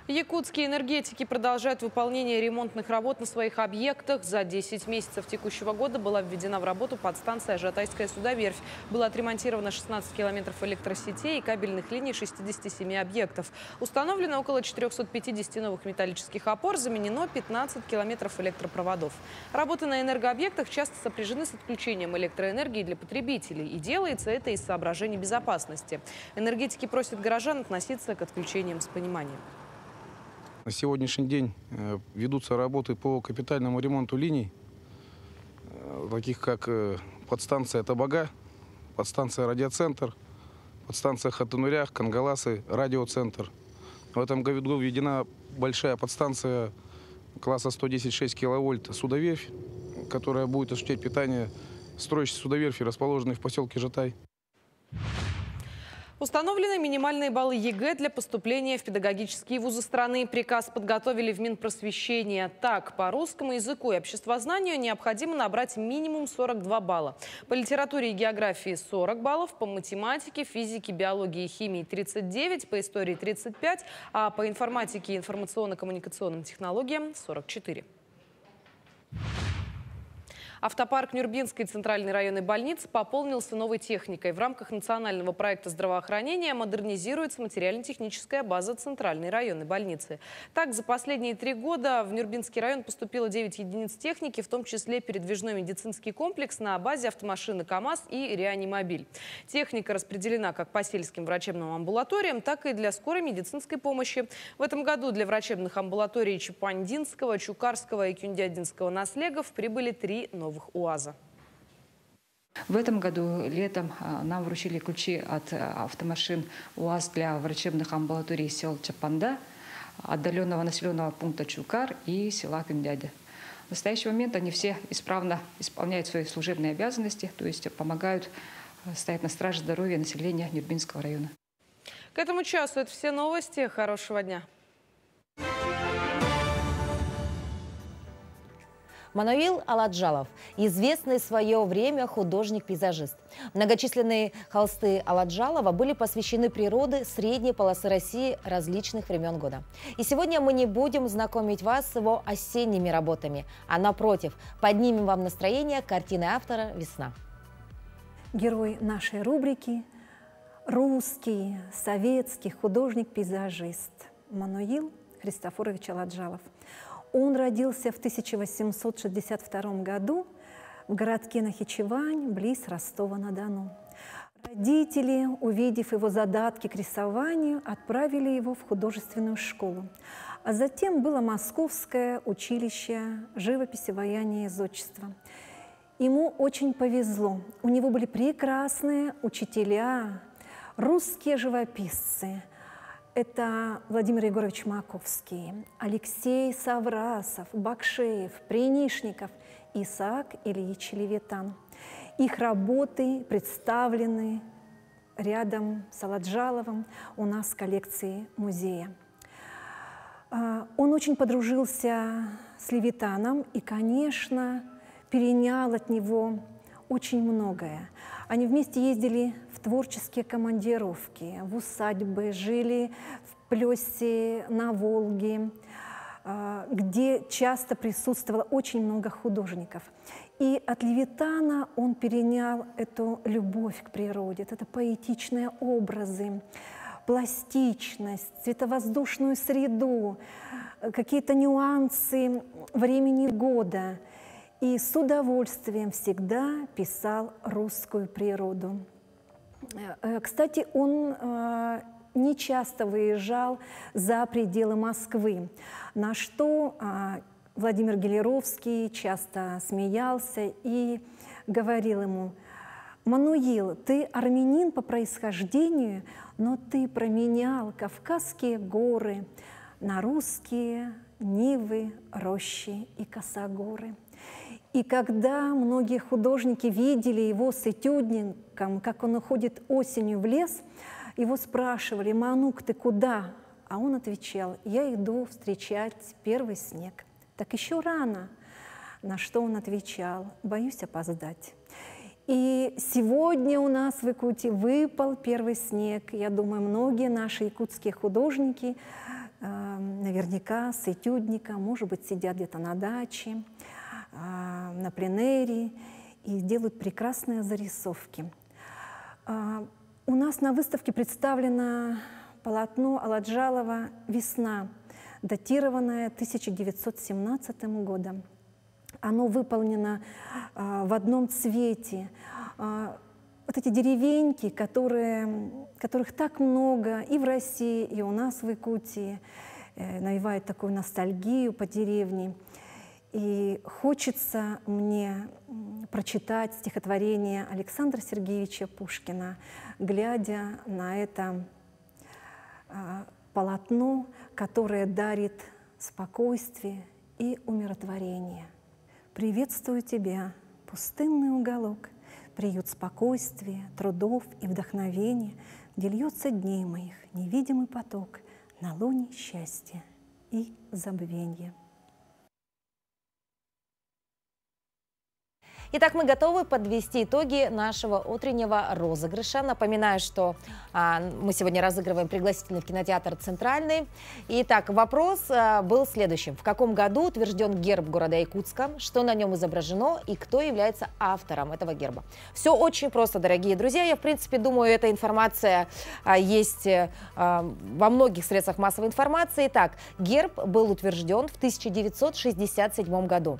Якутские энергетики продолжают выполнение ремонтных работ на своих объектах. За 10 месяцев текущего года была введена в работу подстанция «Ажиотайская судоверфь». Было отремонтировано 16 километров электросетей и кабельных линий 67 объектов. Установлено около 450 новых металлических опор, заменено 15 километров электропроводов. Работы на энергообъектах часто сопряжены с отключением электроэнергии для потребителей. И делается это из соображений безопасности. Энергетики просят горожан относиться к отключениям с пониманием. На сегодняшний день ведутся работы по капитальному ремонту линий, таких как подстанция Табага, подстанция Радиоцентр, подстанция Хатунурях, Кангаласы, Радиоцентр. В этом году введена большая подстанция класса 110,6 киловольт «Судоверфь», которая будет осуществлять питание строящейся судоверфи, расположенной в поселке Жатай. Установлены минимальные баллы ЕГЭ для поступления в педагогические вузы страны. Приказ подготовили в Минпросвещения. Так, по русскому языку и обществознанию необходимо набрать минимум 42 балла. По литературе и географии 40 баллов, по математике, физике, биологии и химии 39, по истории 35, а по информатике и информационно-коммуникационным технологиям 44. Автопарк Нюрбинской центральной районной больницы пополнился новой техникой. В рамках национального проекта здравоохранения модернизируется материально-техническая база центральной районной больницы. Так, за последние 3 года в Нюрбинский район поступило 9 единиц техники, в том числе передвижной медицинский комплекс на базе автомашины КАМАЗ и реанимобиль. Техника распределена как по сельским врачебным амбулаториям, так и для скорой медицинской помощи. В этом году для врачебных амбулаторий Чупандинского, Чукарского и Кюндядинского наслегов прибыли 3 новых УАЗа. В этом году летом нам вручили ключи от автомашин УАЗ для врачебных амбулаторий сел Чапанда, отдаленного населенного пункта Чукар и села Кюндядя. В настоящий момент они все исправно исполняют свои служебные обязанности, то есть помогают стоять на страже здоровья населения Нюрбинского района. К этому часу это все новости. Хорошего дня. Мануил Аладжалов – известный в свое время художник-пейзажист. Многочисленные холсты Аладжалова были посвящены природе средней полосы России различных времен года. И сегодня мы не будем знакомить вас с его осенними работами, а напротив, поднимем вам настроение картины автора «Весна». Герой нашей рубрики – русский, советский художник-пейзажист Мануил Христофорович Аладжалов. Он родился в 1862 году в городке Нахичевань, близ Ростова-на-Дону. Родители, увидев его задатки к рисованию, отправили его в художественную школу. А затем было Московское училище живописи, ваяния и зодчества. Ему очень повезло. У него были прекрасные учителя, русские живописцы. Это Владимир Егорович Маковский, Алексей Саврасов, Бакшеев, Принишников, Исаак Ильич Левитан. Их работы представлены рядом с Аладжаловым у нас в коллекции музея. Он очень подружился с Левитаном и, конечно, перенял от него очень многое. Они вместе ездили в творческие командировки, в усадьбы, жили в Плесе, на Волге, где часто присутствовало очень много художников. И от Левитана он перенял эту любовь к природе, это поэтичные образы, пластичность, цветовоздушную среду, какие-то нюансы времени года. И с удовольствием всегда писал русскую природу. Кстати, он не часто выезжал за пределы Москвы, на что Владимир Гелеровский часто смеялся и говорил ему: «Мануил, ты армянин по происхождению, но ты променял Кавказские горы на русские нивы, рощи и косогоры». И когда многие художники видели его с этюдником, как он уходит осенью в лес, его спрашивали: «Манук, ты куда?» А он отвечал: «Я иду встречать первый снег». «Так еще рано». На что он отвечал: «Боюсь опоздать». И сегодня у нас в Якутии выпал первый снег. Я думаю, многие наши якутские художники наверняка с этюдником, может быть, сидят где-то на даче, на пленэре и делают прекрасные зарисовки. У нас на выставке представлено полотно Аладжалова «Весна», датированное 1917 годом. Оно выполнено в одном цвете. Вот эти деревеньки, которых так много и в России, и у нас в Якутии, навевают такую ностальгию по деревне. И хочется мне прочитать стихотворение Александра Сергеевича Пушкина, глядя на это полотно, которое дарит спокойствие и умиротворение. «Приветствую тебя, пустынный уголок, приют спокойствия, трудов и вдохновения, где льется дней моих невидимый поток на луне счастья и забвенья». Итак, мы готовы подвести итоги нашего утреннего розыгрыша. Напоминаю, что мы сегодня разыгрываем пригласительный в кинотеатр «Центральный». Итак, вопрос был следующим. В каком году утвержден герб города Якутска, что на нем изображено и кто является автором этого герба? Все очень просто, дорогие друзья. Я, в принципе, думаю, эта информация есть во многих средствах массовой информации. Итак, герб был утвержден в 1967 году.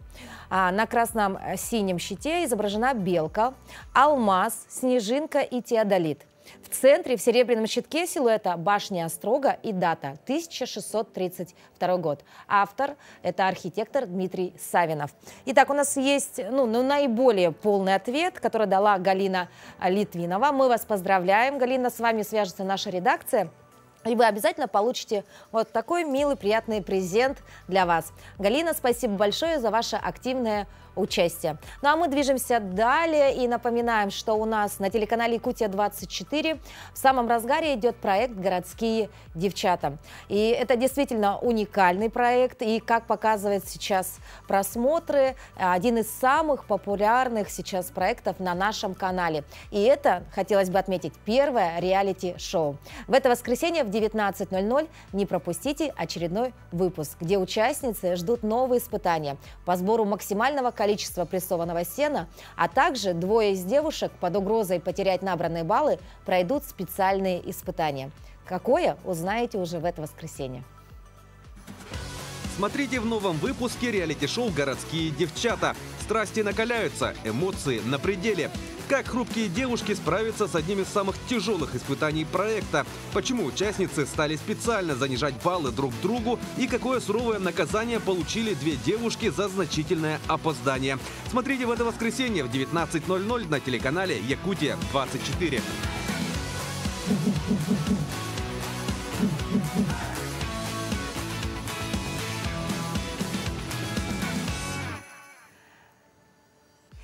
На красном-синем щите изображена белка, алмаз, снежинка и теодолит. В центре в серебряном щитке силуэта башня Острога и дата 1632 год. Автор – это архитектор Дмитрий Савинов. Итак, у нас есть наиболее полный ответ, который дала Галина Литвинова. Мы вас поздравляем, Галина, с вами свяжется наша редакция. И вы обязательно получите вот такой милый, приятный презент для вас. Галина, спасибо большое за ваше активное участие. Ну а мы движемся далее и напоминаем, что у нас на телеканале «Якутия-24» в самом разгаре идет проект «Городские девчата». И это действительно уникальный проект, и, как показывает сейчас просмотры, один из самых популярных сейчас проектов на нашем канале. И это, хотелось бы отметить, первое реалити-шоу. В это воскресенье в 19:00 не пропустите очередной выпуск, где участницы ждут новые испытания по сбору максимального количества прессованного сена, а также двое из девушек под угрозой потерять набранные баллы пройдут специальные испытания. Какое, узнаете уже в это воскресенье. Смотрите в новом выпуске реалити-шоу «Городские девчата». Страсти накаляются, эмоции на пределе. Как хрупкие девушки справятся с одним из самых тяжелых испытаний проекта? Почему участницы стали специально занижать баллы друг другу? И какое суровое наказание получили две девушки за значительное опоздание? Смотрите в это воскресенье в 19:00 на телеканале «Якутия-24».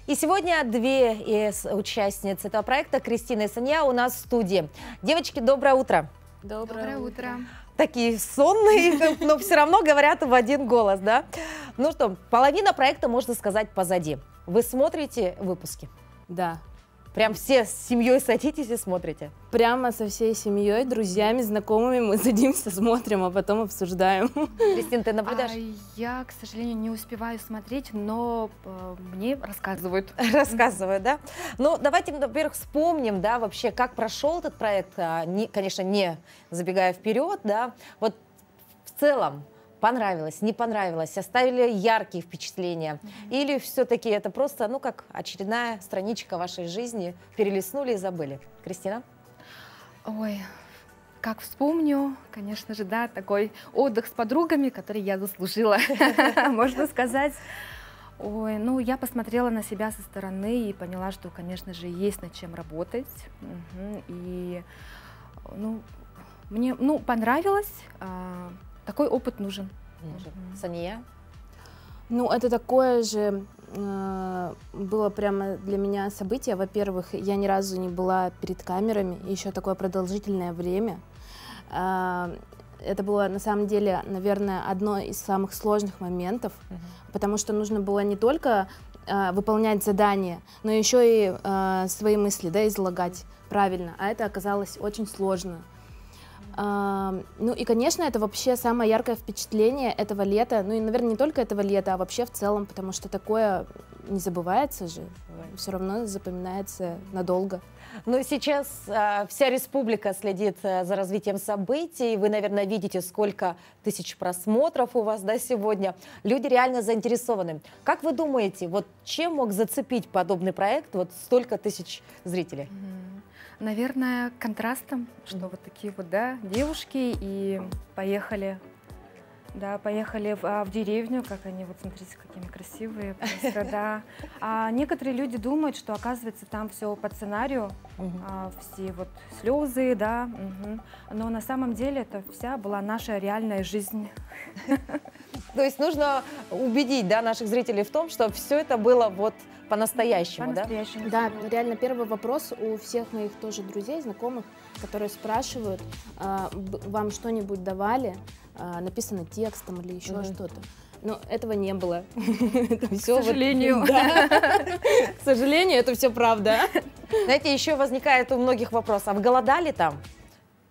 И сегодня две из участниц этого проекта, Кристина и Санья, у нас в студии. Девочки, доброе утро. Доброе утро. Такие сонные, но все равно говорят в один голос, да? Ну что, половина проекта, можно сказать, позади. Вы смотрите выпуски? Да. Прям все с семьей садитесь и смотрите? Прямо со всей семьей, друзьями, знакомыми мы садимся, смотрим, а потом обсуждаем. Кристина, ты наблюдаешь? Я, к сожалению, не успеваю смотреть, но мне рассказывают. Рассказывают, да? Ну, давайте, во-первых, вспомним, да, вообще, как прошел этот проект, конечно, не забегая вперед, да, вот в целом, понравилось, не понравилось, оставили яркие впечатления? Или все-таки это просто, ну, как очередная страничка вашей жизни, перелистнули и забыли? Кристина? Ой, как вспомню, конечно же, да, такой отдых с подругами, который я заслужила, можно сказать. Ой, ну, я посмотрела на себя со стороны и поняла, что, конечно же, есть над чем работать. И, ну, мне, ну, понравилось, такой опыт нужен. Сания? Ну, это такое же было прямо для меня событие. Во-первых, я ни разу не была перед камерами, еще такое продолжительное время. Это было, на самом деле, наверное, одно из самых сложных моментов, потому что нужно было не только выполнять задания, но еще и свои мысли, да, излагать правильно, а это оказалось очень сложно. Ну и, конечно, это вообще самое яркое впечатление этого лета, ну и, наверное, не только этого лета, а вообще в целом, потому что такое не забывается же, все равно запоминается надолго. Ну, сейчас вся республика следит за развитием событий. Вы, наверное, видите, сколько тысяч просмотров у вас, да, сегодня. Люди реально заинтересованы. Как вы думаете, вот чем мог зацепить подобный проект вот столько тысяч зрителей? Наверное, контрастом, что вот такие вот, да, девушки и поехали. Да, поехали в деревню, как они, вот смотрите, какими красивые, просто, да. А некоторые люди думают, что, оказывается, там все по сценарию, все вот слезы, да, но на самом деле это вся была наша реальная жизнь. То есть нужно убедить, да, наших зрителей в том, что все это было вот по-настоящему, да? Да, реально первый вопрос у всех моих тоже друзей, знакомых, которые спрашивают, вам что-нибудь давали, написано текстом или еще что-то. Но этого не было. К сожалению. К сожалению, это все правда. Знаете, еще возникает у многих вопрос, а вы голодали там?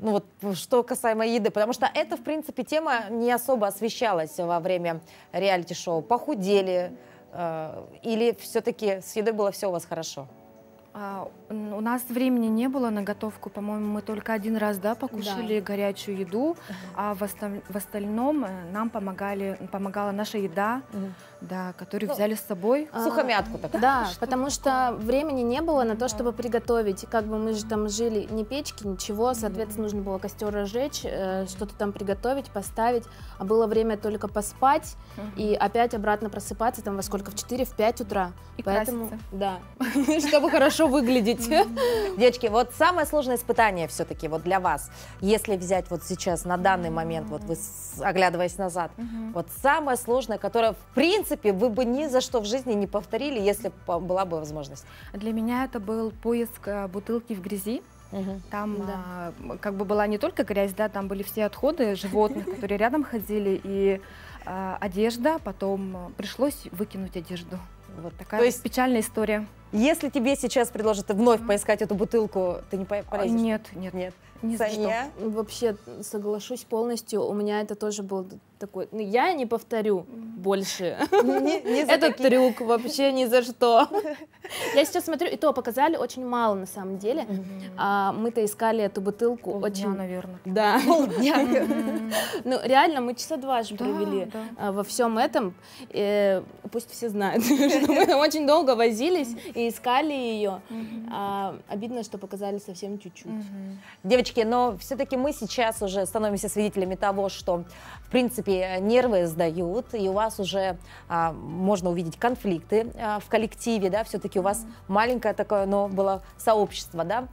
Ну вот, что касаемо еды, потому что это, в принципе, тема не особо освещалась во время реалити-шоу. Похудели или все-таки с едой было все у вас хорошо? У нас времени не было на готовку, по-моему, мы только один раз, да, покушали горячую еду, а в остальном нам помогала наша еда, да, которую взяли с собой. Сухомятку так. Да, потому что времени не было на то, чтобы приготовить. Как бы мы же там жили, ни печки, ничего, соответственно, нужно было костер разжечь, что-то там приготовить, поставить, а было время только поспать и опять обратно просыпаться там во сколько, в 4-5 утра. И поэтому, краситься. да, чтобы хорошо выглядеть. Девочки, вот самое сложное испытание все-таки вот для вас, если взять вот сейчас на данный момент, вот вы оглядываясь назад, вот самое сложное, которое в принципе вы бы ни за что в жизни не повторили, если была бы возможность. Для меня это был поиск бутылки в грязи. Там как бы была не только грязь, да, там были все отходы животных, которые рядом ходили, и одежда, потом пришлось выкинуть одежду. Вот такая То есть печальная история. Если тебе сейчас предложат вновь поискать эту бутылку, ты не полезешь? Нет. Ни за что. Вообще соглашусь полностью. У меня это тоже был такой... Ну, я не повторю больше этот трюк вообще ни за что. Я сейчас смотрю, и то показали очень мало на самом деле. Мы-то искали эту бутылку очень... наверное. Да. Ну, реально, мы часа 2 же провели во всем этом. Пусть все знают, что мы очень долго возились и искали ее. Обидно, что показали совсем чуть-чуть. Девочки, но все-таки мы сейчас уже становимся свидетелями того, что, в принципе, нервы сдают, и у вас уже можно увидеть конфликты в коллективе, да, все-таки у вас маленькое такое, но было сообщество, да.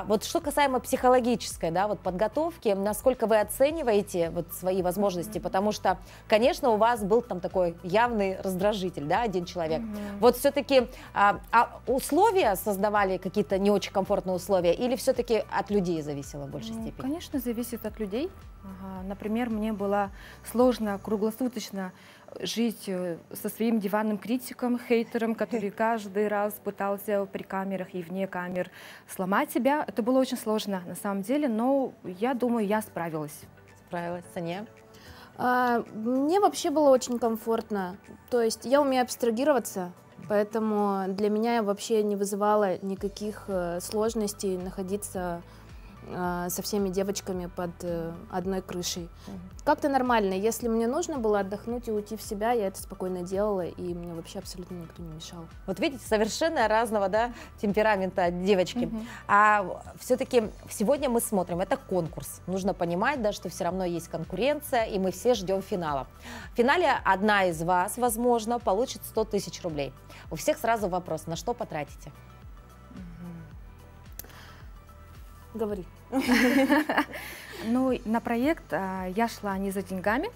Вот что касаемо психологической, да, вот подготовки, насколько вы оцениваете вот свои возможности, потому что, конечно, у вас был там такой явный раздражитель, да, один человек. Вот все-таки условия создавали какие-то не очень комфортные условия, или все-таки от людей зависело в большей степени? Конечно, зависит от людей. Например, мне было сложно круглосуточно жить со своим диванным критиком, хейтером, который каждый раз пытался при камерах и вне камер сломать себя. Это было очень сложно на самом деле, но я думаю, я справилась. Справилась, Сания? Мне вообще было очень комфортно. То есть я умею абстрагироваться, поэтому для меня вообще не вызывало никаких сложностей находиться со всеми девочками под одной крышей. Как-то нормально. Если мне нужно было отдохнуть и уйти в себя, я это спокойно делала, и мне вообще абсолютно никто не мешал. Вот видите, совершенно разного, да, темперамента девочки. А все-таки сегодня мы смотрим, это конкурс. Нужно понимать, да, что все равно есть конкуренция, и мы все ждем финала. В финале одна из вас, возможно, получит 100 тысяч рублей. У всех сразу вопрос, на что потратите? Говори. Ну, на проект я шла не за деньгами,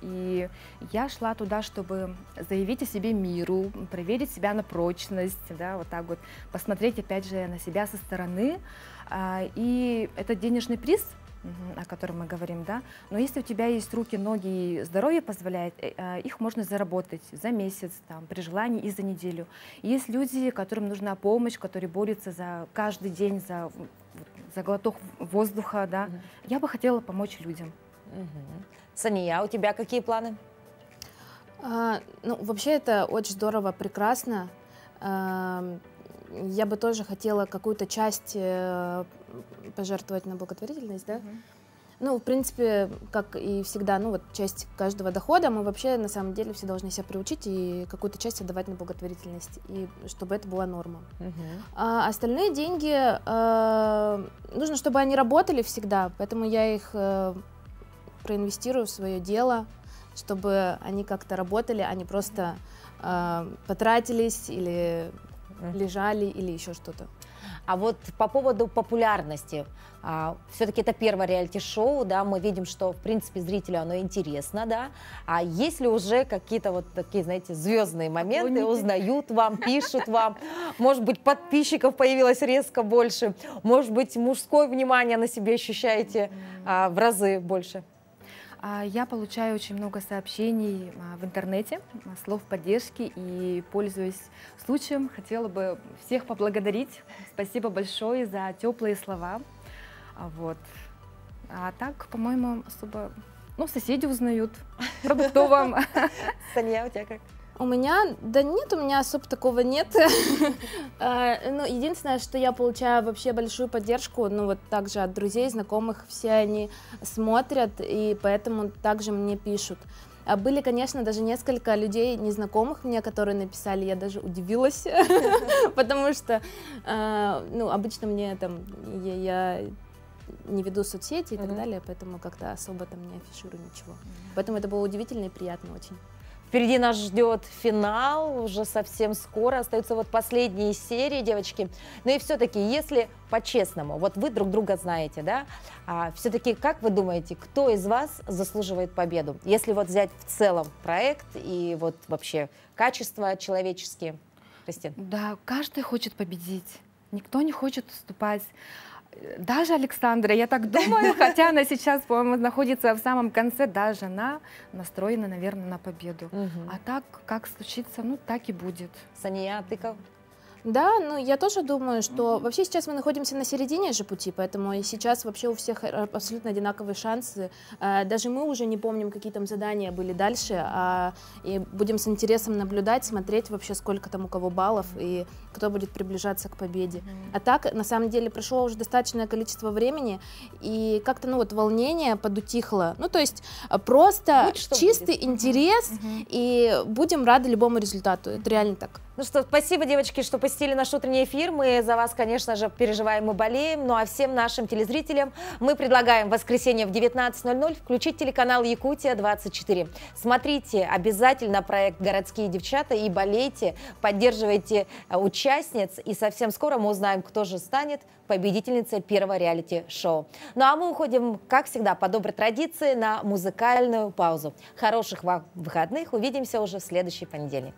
и я шла туда, чтобы заявить о себе миру, проверить себя на прочность, да, вот так вот, посмотреть опять же на себя со стороны. И это денежный приз, о котором мы говорим, да, но если у тебя есть руки, ноги и здоровье позволяет, их можно заработать за месяц, там, при желании и за неделю. И есть люди, которым нужна помощь, которые борются за каждый день, за глоток воздуха, да. Я бы хотела помочь людям. Сания, у тебя какие планы? Ну, вообще это очень здорово, прекрасно. Я бы тоже хотела какую-то часть пожертвовать на благотворительность, да? Ну, в принципе, как и всегда, ну вот часть каждого дохода мы вообще на самом деле все должны себя приучить и какую-то часть отдавать на благотворительность, и чтобы это была норма. А остальные деньги, нужно, чтобы они работали всегда, поэтому я их проинвестирую в свое дело, чтобы они как-то работали, а не просто потратились или лежали или еще что-то. А вот по поводу популярности, все-таки это первое реалити-шоу, да, мы видим, что, в принципе, зрителю оно интересно, да, а есть ли уже какие-то вот такие, знаете, звездные моменты, узнают вам, пишут вам, может быть, подписчиков появилось резко больше, может быть, мужское внимание на себе ощущаете в разы больше? Я получаю очень много сообщений в интернете, слов поддержки, и, пользуясь случаем, хотела бы всех поблагодарить. Спасибо большое за теплые слова. Вот. А так, по-моему, особо... Ну, соседи узнают. Продуктовым. Сания, у тебя как? У меня, да нет, у меня особо такого нет. Ну, единственное, что я получаю вообще большую поддержку, ну, вот также от друзей, знакомых, все они смотрят, и поэтому также мне пишут. Были, конечно, даже несколько людей, незнакомых мне, которые написали, я даже удивилась, потому что, ну, обычно мне там, я не веду соцсети и так далее, поэтому как-то особо там не афиширую ничего. Поэтому это было удивительно и приятно очень. Впереди нас ждет финал, уже совсем скоро, остаются вот последние серии, девочки. Но и все-таки, если по-честному, вот вы друг друга знаете, да, все-таки как вы думаете, кто из вас заслуживает победу? Если вот взять в целом проект и вот вообще качества человеческие, Кристина? Да, каждый хочет победить, никто не хочет уступать. Даже Александра, я так думаю, хотя она сейчас, по-моему, находится в самом конце, даже она настроена, наверное, на победу. А так, как случится, ну, так и будет. Сания, ты как? Да, ну я тоже думаю, что вообще сейчас мы находимся на середине же пути, поэтому и сейчас вообще у всех абсолютно одинаковые шансы. Даже мы уже не помним, какие там задания были дальше, и будем с интересом наблюдать, смотреть вообще, сколько там у кого баллов и кто будет приближаться к победе. А так, на самом деле, прошло уже достаточное количество времени, и как-то, ну вот, волнение подутихло. Ну, то есть просто чистый интерес, и будем рады любому результату. Это реально так. Ну что, спасибо, девочки, что посетили наш утренний эфир. Мы за вас, конечно же, переживаем и болеем. Ну а всем нашим телезрителям мы предлагаем в воскресенье в 19:00 включить телеканал Якутия-24. Смотрите обязательно проект «Городские девчата» и болейте, поддерживайте участниц. И совсем скоро мы узнаем, кто же станет победительницей первого реалити-шоу. Ну а мы уходим, как всегда, по доброй традиции на музыкальную паузу. Хороших вам выходных. Увидимся уже в следующий понедельник.